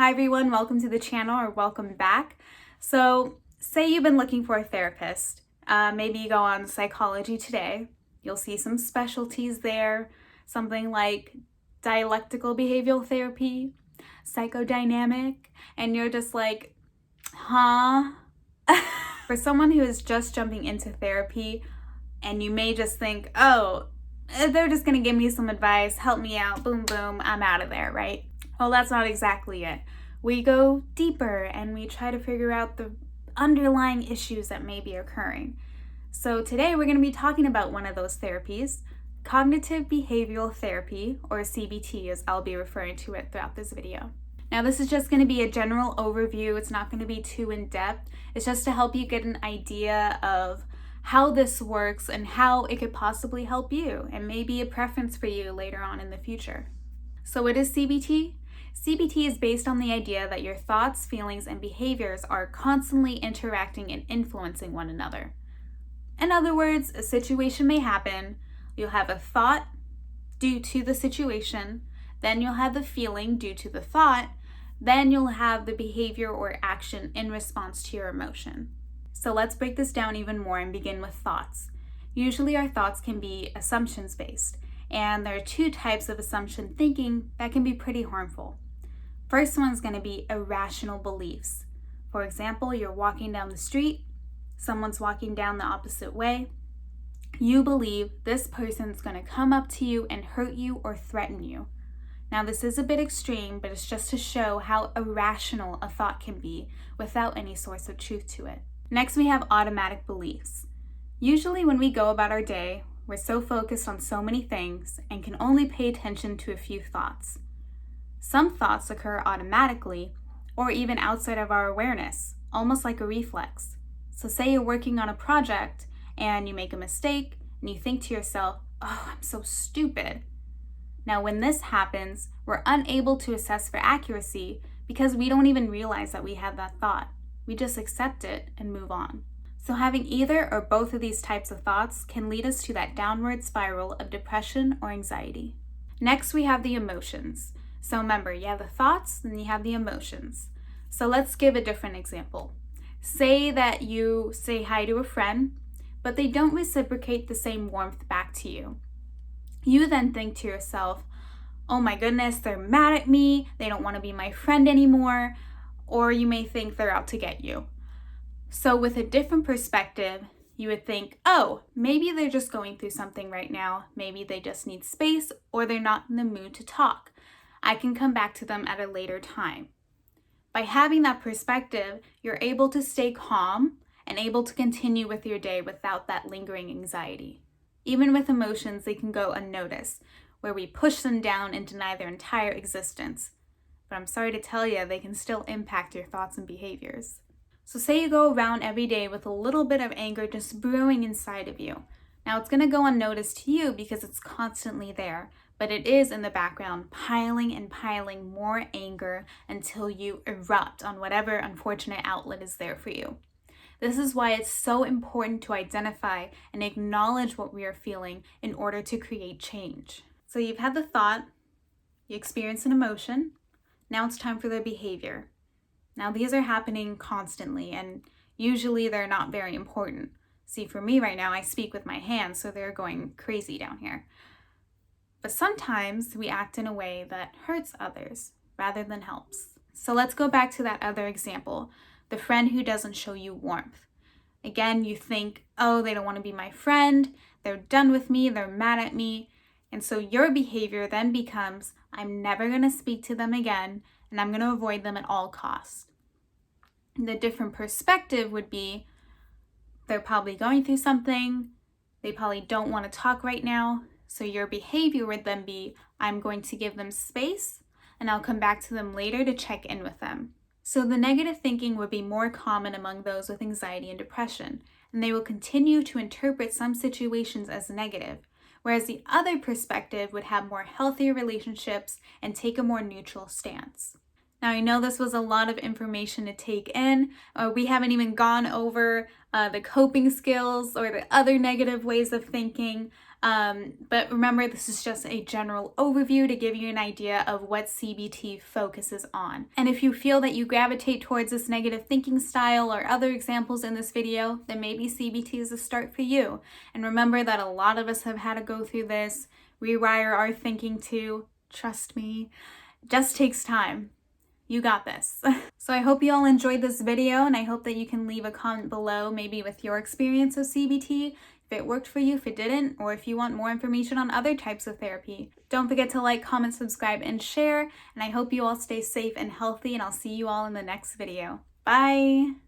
Hi everyone, welcome to the channel or welcome back. So say you've been looking for a therapist. Maybe you go on Psychology Today. You'll see some specialties there, something like dialectical behavioral therapy, psychodynamic, and you're just like, huh? For someone who is just jumping into therapy, and you may just think, oh, they're just gonna give me some advice, help me out, boom, boom, I'm out of there, right? Well, that's not exactly it. We go deeper and we try to figure out the underlying issues that may be occurring. So today we're going to be talking about one of those therapies, cognitive behavioral therapy, or CBT as I'll be referring to it throughout this video. Now this is just going to be a general overview. It's not going to be too in-depth. It's just to help you get an idea of how this works and how it could possibly help you and maybe a preference for you later on in the future. So what is CBT? CBT is based on the idea that your thoughts, feelings, and behaviors are constantly interacting and influencing one another. In other words, a situation may happen, you'll have a thought due to the situation, then you'll have the feeling due to the thought, then you'll have the behavior or action in response to your emotion. So let's break this down even more and begin with thoughts. Usually our thoughts can be assumptions-based, and there are two types of assumption thinking that can be pretty harmful. First one's going to be irrational beliefs. For example, you're walking down the street, someone's walking down the opposite way. You believe this person's going to come up to you and hurt you or threaten you. Now this is a bit extreme, but it's just to show how irrational a thought can be without any source of truth to it. Next we have automatic beliefs. Usually when we go about our day, we're so focused on so many things and can only pay attention to a few thoughts. Some thoughts occur automatically or even outside of our awareness, almost like a reflex. So say you're working on a project and you make a mistake and you think to yourself, oh, I'm so stupid. Now when this happens, we're unable to assess for accuracy because we don't even realize that we have that thought. We just accept it and move on. So having either or both of these types of thoughts can lead us to that downward spiral of depression or anxiety. Next, we have the emotions. So remember, you have the thoughts, then you have the emotions. So let's give a different example. Say that you say hi to a friend, but they don't reciprocate the same warmth back to you. You then think to yourself, oh my goodness, they're mad at me, they don't want to be my friend anymore, or you may think they're out to get you. So with a different perspective, you would think, oh, maybe they're just going through something right now, maybe they just need space, or they're not in the mood to talk. I can come back to them at a later time. By having that perspective, you're able to stay calm and able to continue with your day without that lingering anxiety. Even with emotions, they can go unnoticed, where we push them down and deny their entire existence. But I'm sorry to tell you, they can still impact your thoughts and behaviors. So say you go around every day with a little bit of anger just brewing inside of you. Now it's going to go unnoticed to you because it's constantly there, but it is in the background piling and piling more anger until you erupt on whatever unfortunate outlet is there for you. This is why it's so important to identify and acknowledge what we are feeling in order to create change. So you've had the thought, you experience an emotion, now it's time for the behavior. Now these are happening constantly and usually they're not very important. See, for me right now, I speak with my hands, so they're going crazy down here. But sometimes we act in a way that hurts others rather than helps. So let's go back to that other example, the friend who doesn't show you warmth. Again, you think, oh, they don't want to be my friend, they're done with me, they're mad at me. And so your behavior then becomes, I'm never going to speak to them again, and I'm going to avoid them at all costs. The different perspective would be, they're probably going through something, they probably don't want to talk right now, so your behavior would then be, I'm going to give them space, and I'll come back to them later to check in with them. So the negative thinking would be more common among those with anxiety and depression, and they will continue to interpret some situations as negative, whereas the other perspective would have more healthier relationships and take a more neutral stance. Now, I know this was a lot of information to take in. We haven't even gone over the coping skills or the other negative ways of thinking. But remember, this is just a general overview to give you an idea of what CBT focuses on. And if you feel that you gravitate towards this negative thinking style or other examples in this video, then maybe CBT is a start for you. And remember that a lot of us have had to go through this, rewire our thinking too. Trust me, it just takes time. You got this. So I hope you all enjoyed this video, and I hope that you can leave a comment below, maybe with your experience with CBT, if it worked for you, if it didn't, or if you want more information on other types of therapy. Don't forget to like, comment, subscribe, and share, and I hope you all stay safe and healthy, and I'll see you all in the next video. Bye!